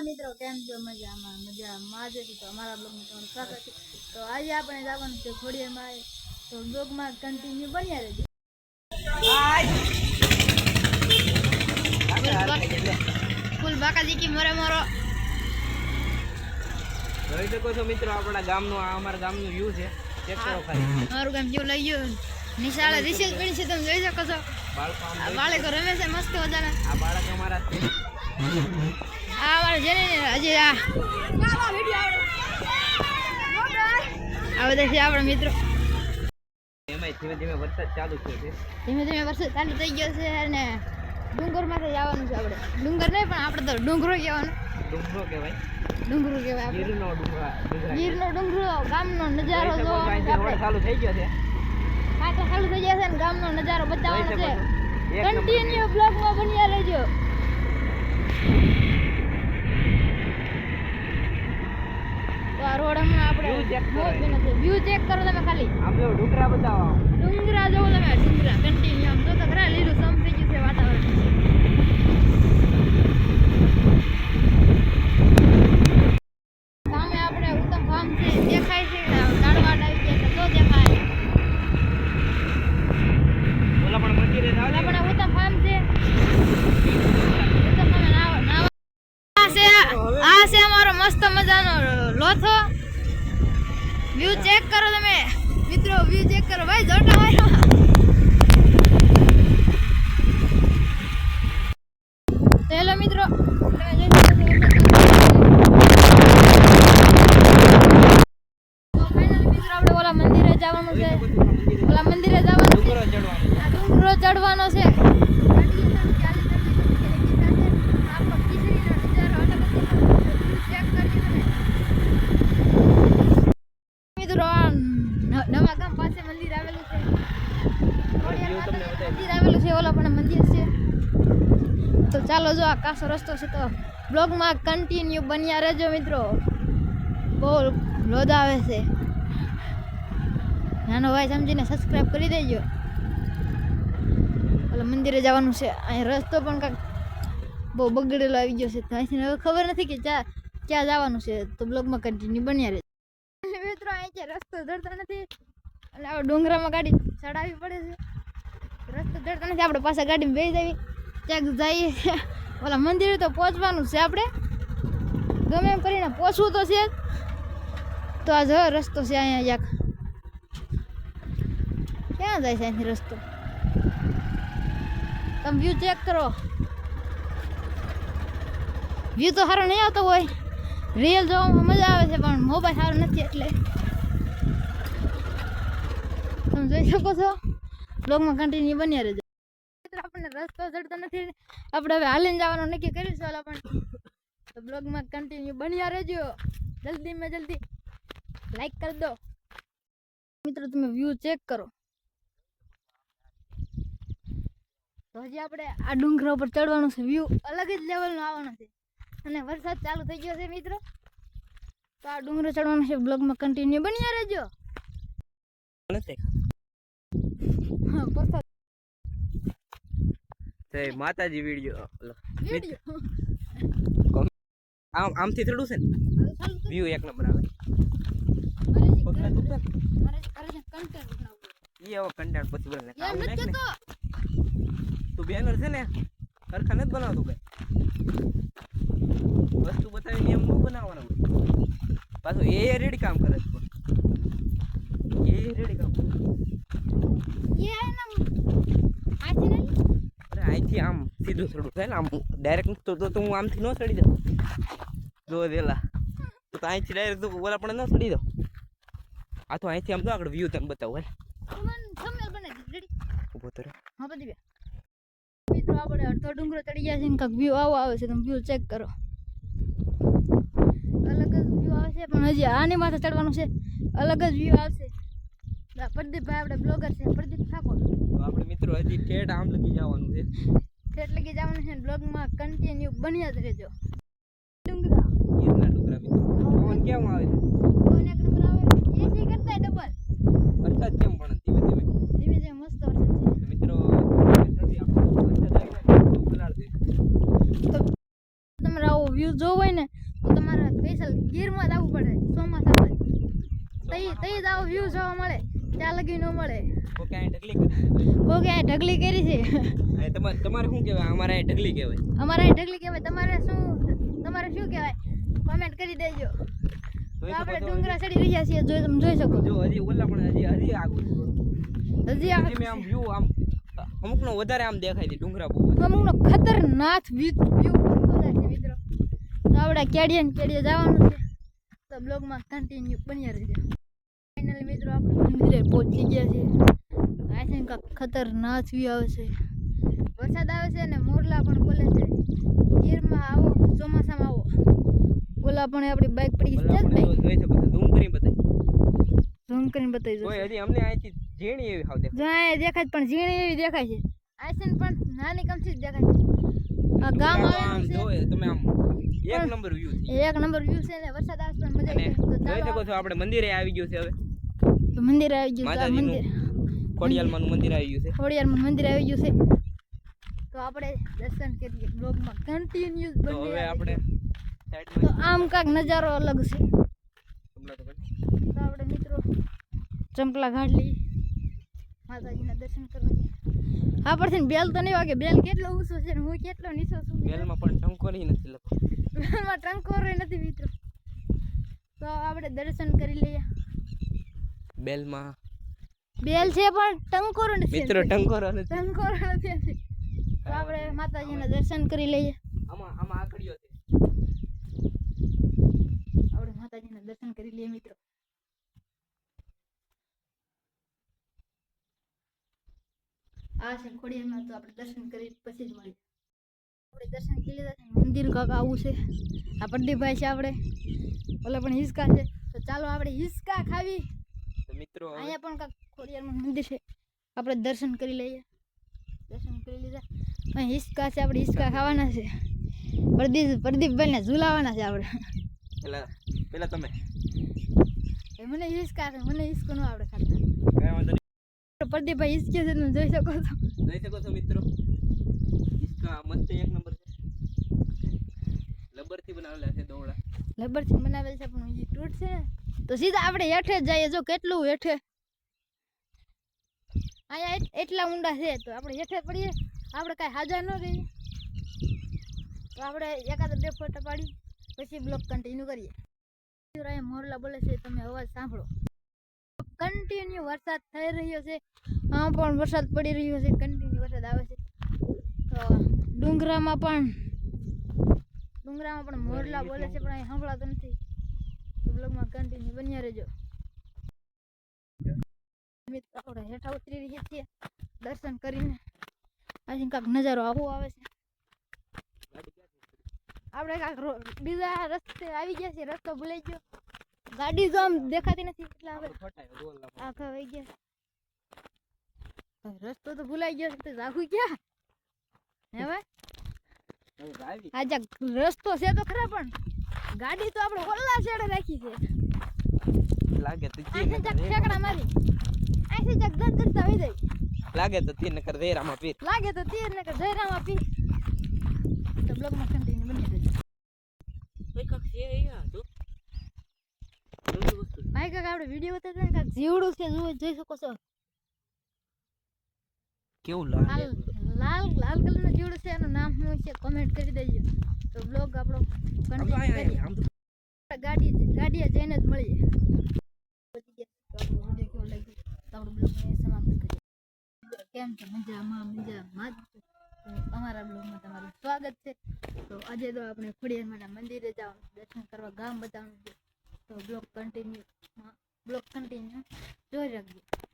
મિત્રો કેમ છો? મજામાં આજે તો અમારા બ્લોગમાં તમારું સ્વાગત છે। તો આજે આપણે જવાનું છે ખોડિયારમાં, તો બ્લોગમાં કન્ટિન્યુ બન્યા રહેજો। ફૂલ બાકાજી કી મોરે મોરો જોઈ શકો છો મિત્રો, આપણા ગામનો આ અમારા ગામનો વ્યૂ છે। ચેક કરો ખાલી મારું ગામ જેવું લઈ ગયું નિશાળે રિસેસ પડી છે, તમે જોઈ શકો છો। બાળકો રમે છે મસ્ત મજાના। આ બાળક અમારા છે, આ વાળા જેને હજી આ બધા છે આપણા મિત્રો। એમાં ધીમે ધીમે વરસાદ ચાલુ થયો છે, ધીમે ધીમે વરસાદ ચાલુ થઈ ગયો છે અને ડુંગરમાંથી જવાનું છે આપણે। ડુંગર નહીં પણ આપણે તો ડુંગરો કહેવાનું। ડુંગરો કહેવાય, ડુંગરો કહેવાય આપણે। ગીરનો ડુંગરો, ગામનો નજારો જોવાનો રોડ ચાલુ થઈ ગયો છે, કાંઠા ચાલુ થઈ ગયા છે ને ગામનો નજારો બતાવવાનો છે। કન્ટિન્યુ બ્લોગમાં બન્યા રહેજો। તો આ રોડ હમણાં આપણે વ્યૂ ચેક કરો તમે ખાલી। આમ જો ડુંગરા બતાવો, ડુંગરા જોવો તમે, ડુંગરા કન્ટિન્યુ આમ જો તો ખરા લીલું સમ થઈ ગયું છે વાતાવરણ। સામે આપણે ઉત્તમ ફાર્મ છે દેખાય છે, ઝાડવાડ આવી ગયા તો દેખાય। ઓલા પણ મંદિરે જાવ, ઓલા પણ ઉત્તમ ફાર્મ છે, ઉત્તમ ફાર્મ નાવા આ છે અમારો મસ્ત મજાનો લોથો। વ્યૂ ચેક કરો તમે મિત્રો, વ્યૂ ચેક કરો ભાઈ, જોટા મારો। તો હેલો મિત્રો, તમે જોઈ શકો છો તો ફાઇનલી મિત્રો આપણે ઓલા મંદિરે જવાનું છે, ઓલા મંદિરે જવાનું છે, ડુંગરો ચડવાનો, આ ડુંગરો ચડવાનો છે। નવા ગામ પાસે મંદિર આવેલું છે, મંદિર આવેલું છે, ઓલા પણ મંદિર છે। તો ચાલો જો આ કાસો રસ્તો છે, તો બ્લોગમાં કન્ટિન્યુ બન્યા રહેજો મિત્રો। બહુ લોદ આવે છે, નાનો ભાઈ સમજીને સબસ્ક્રાઈબ કરી દેજો। ઓલા મંદિરે જવાનું છે, અહીં રસ્તો પણ કાંઈક બહુ બગડેલો આવી ગયો છે, તો અહીંથી હવે ખબર નથી કે ક્યાં જવાનું છે, તો બ્લોગમાં કન્ટિન્યુ બન્યા રહેજો મિત્રો। અહીં રસ્તો જડતો નથી અને આપણે ડુંગરામાં ગાડી ચડાવવી પડે છે, રસ્તો જડતો નથી, આપણે પાછા ગાડીમાં બેસી જવી, ક્યાંક જઈએ ઓલા મંદિરે તો પહોંચવાનું છે આપણે, ગમે એમ કરીને પહોંચવું તો છે। તો આ જો રસ્તો છે અહીંયા ક્યાં જાય છે અહીંથી રસ્તો, તમે વ્યૂ ચેક કરો। વ્યૂ તો સારો નહીં આવતો હોય, રિયલ જોવામાં મજા આવે છે પણ મોબાઈલ સારો નથી, એટલે તમે જોઈ શકો છો। બ્લોગમાં કન્ટિન્યુ બન્યા રહેજો। આપણને રસ્તો ચડતો નથી, આપણે હવે હાલીને જવાનું નક્કી કરીશું ઓલા પણ, તો બ્લોગમાં કન્ટિન્યુ બન્યા રહેજો। જલ્દીમાં જલ્દી લાઈક કરી દો મિત્રો, તમે વ્યૂ ચેક કરો। તો હજી આપણે આ ડુંગરા ઉપર ચડવાનું છે, વ્યૂ અલગ જ લેવલનો આવવાનો છે અને વરસાદ ચાલુ થઈ ગયો છે મિત્રો, તો આ ડુંગરો ચડવાનું છે, બ્લોગમાં કન્ટિન્યુ બન્યા રહેજો। હા વરસાદ માતાજી વિડીયો આમથી થોડું છે ને વ્યૂ એક નંબર આવે। કન્ટેન્ટ પછી બને તું બેનર છે ને સરખા નથી બનાવતું, કઈ વસ્તુ બતાવીને એમ ન બનાવવાનું, પાછું એ રેડી કામ કરે છે, એ રેડી કામ કરે। અરે અહીંથી આમ સીધું ચડવું થાય ને, આમ ડાયરેક્ટ તો હું આમથી ન ચડી જાઉં, જો વેલા તો અહીંથી ડાયરેક્ટ તો ઓલા પણ ન ચડી જાઉં, આ તો અહીંથી આમ તો આગળ વ્યૂ તને બતાવું ઉભો તો મિત્રો। આપણે અડધો ડુંગરો ચડી ગયા છે ને કાંઈક વ્યૂ આવો આવે છે, તમે વ્યૂ ચેક કરો, અલગ જ વ્યૂ આવે છે, પણ હજી આની માથે ચડવાનું છે, અલગ જ વ્યૂ આવશે। પ્રદીપભાઈ આપણે બ્લોગર છે, પ્રદીપ ઠાકોર, તો આપણે મિત્રો હજી ઠેઠ આમ લગી જવાનું છે, ઠેઠ લગી જવાનું છે, બ્લોગમાં કન્ટિન્યુ બન્યા જ રહેજો। ડુંગરા ગીરના ડુંગરા મિત્રો, પવન કેમ આવે છે, પવન એક નંબર આવે, એસી કરતા ડબલ। વરસાદ કેમ પણ ધીમે ધીમે મસ્ત વરસાદ છે મિત્રો, વરસાદ આવે તો ગુલાડ દે, તો તમારે આવો વ્યૂ વ્યૂ જોવો હોય ને તો તમારે સ્પેશિયલ ગીરમાં જ આવવું પડે ચોમાસામાં તઈ જ આવો વ્યૂ જોવા મળે ત્યાં લગી ન મળે કોકે આ ઢગલી કરી કોકે આ ઢગલી કરી છે આ તમારે શું કહેવાય અમારે આ ઢગલી કહેવાય અમારે અહીં ઢગલી કહેવાય તમારે શું કહેવાય કોમેન્ટ કરી દેજો તો આપણે ડુંગરા ચડી રહ્યા છીએ તમે જોઈ શકો જો હજી ઓલા પણ હજી આગળ હજી આ મેં આમ વ્યૂ આમ અમુકનો વધારે આમ દેખાય છે ડુંગરા બહુ અમુકનો ખતરનાક વ્યૂ થાય છે મિત્રો તો આપણે કેડીએ જવાનું છે તો બ્લોગમાં કન્ટિન્યુ બન્યા રહેજો ફાઇનલી મિત્રો આપણે મંદિરે પહોંચી ગયા છીએ આઈ થિંક ખતરનાક વ્યૂ આવે છે વરસાદ આવે છે ને મોરલા પણ બોલે છે ગીરમાં આવો ચોમાસામાં આવો ઓલા પણ આપણી બાઇક પડી ગઈ છે જોઈ શકો છો ઝૂમ કરીને બતાવી ઝૂમ કરીને બતાવી દો કોઈ હજી અમને અહીંથી ઝીણી એવી હાવ જ્યાં દેખાય પણ ઝીણી એવી દેખાય છે આઈસન પણ નાની કમથી જ દેખાય છે આ ગામ આવેલું છે જોવે તમે આમ એક નંબર વ્યૂ એક નંબર વ્યૂ છે ને વરસાદ આવે પણ મજા આવે તો જોઈ શકો છો આપણે મંદિરે આવી ગયું છે હવે તો મંદિર આવી ગયું છે મંદિર ખોડિયાલમાંનું મંદિર આવી ગયું છે ખોડિયારમાં મંદિર આવી ગયું છે તો આપણે દર્શન કરીએ બ્લોગમાં કન્ટિન્યુ તો બની હવે આપણે તો આમ કાંક નજારો અલગ છે સાઈડમાં તો આપણે મિત્રો ચંપલા ઘાટલી માતાજીના દર્શન કરવા આ પરથી બેલ તો નહીં વાગે બેલ કેટલો ઊંચો છે ને હું કેટલો નીચો છું બેલમાં પણ ટંકોરી નથી લખો બેલમાં ટંકોરો નથી મિત્રો તો આપણે દર્શન કરી લઈએ બેલમાં બેલ છે પણ ટંકોરો નથી મિત્રો ટંકોરો નથી ટંકોરો નથી તો આપણે માતાજીના દર્શન કરી લઈએ આમાં આકડીઓ છે આપણે માતાજીના દર્શન કરી લઈએ મિત્રો આ છે ખોડિયારમાં તો આપણે દર્શન કરી પછી જ મળીએ આપણે દર્શન કરી લીધા છે મંદિર કાંક આવું છે આ પ્રદીપભાઈ છે આપણે ઓલા પણ હિસકા છે તો ચાલો આપણે હિસકા ખાવી તો મિત્રો અહીંયા પણ કાંક ખોડિયારમાં મંદિર છે આપણે દર્શન કરી લઈએ દર્શન કરી લીધા અહીં હિસકા છે આપણે હિસકા ખાવાના છે પ્રદીપભાઈને ઝુલાવાના છે આપણે પેલા તમે મને હિસકા મને હિસકો ન આપણે ખાતા કઈ વાંધો નહીં પ્રદીપભાઈ હિસકે છે તમે જોઈ શકો છો મિત્રો इसका मस्त एक नंबर છે લબરથી બનાવેલા છે દોવડા લબરથી બનાવેલ છે પણ એ તૂટ છે તો સીધા આપણે હેઠે જ જઈએ જો કેટલું હેઠે અહીંયા એટલા ઊંડા છે તો આપણે હેઠે પડીએ આપણે કાંઈ હાજર ન રહીએ તો આપણે એકાદ બે ફોટા પાડી પછી બ્લોગ કન્ટિન્યુ કરીએ અહીંયા મોરલા બોલે છે તમે અવાજ સાંભળો કન્ટિન્યુ વરસાદ થઈ રહ્યો છે આમ પણ વરસાદ પડી રહ્યો છે કન્ટિન્યુ વરસાદ આવે છે તો ડુંગરામાં પણ મોરલા બોલે છે પણ અહીં સંભળાતો નથી તો બ્લોગમાં કન્ટિન્યુ બન્યા રહેજો મિત્રો આપણે હેઠા ઉતરી રહ્યા છીએ દર્શન કરીને અહીં કાંક નજારો આવો આવે છે આપણે કાંક બીજા રસ્તે આવી ગયા છે રસ્તો ભૂલાઈ ગયો ગાડી જો આમ દેખાતી નથી એટલે આપણે આખા વહી ગયા રસ્તો તો ભૂલાઈ ગયો છે આખું ક્યાં હે ભાઈ આજે રસ્તો છે તો ખરા પણ ગાડી તો આપણે ઓલા છેડે રાખી છે લાગે તો ઠેકડા મારી અહીંથી જગ દસ કરતા હોય જાય લાગે તો તીર નકર જયરામાં પીર જયરામાં પીર તો બ્લોગમાં કન્ટિન્યુ બની રહેજો ભાઈ કાક છે અહીંયા તો ભાઈ કાક આપણે વિડીયો ઉતારતા કાક જીવડું છે જોઈ શકો છો કેવું લાલ કલરનું જીવડું છે એનું નામ શું છે કમેન્ટ કરી દેજો તો બ્લોગ આપણો કન્ટિન્યુ કરીએ ગાડીએ જઈને જ મળીએ સમાપ્ત કરીએ કેમ છે મજામાં અમારા બ્લોગમાં તમારું સ્વાગત છે તો આજે તો આપણે ખોડિયારમાં મંદિરે જવાનું દર્શન કરવા ગામ બતાવવાનું છે તો બ્લોગ કન્ટિન્યુ જોઈ રાખજો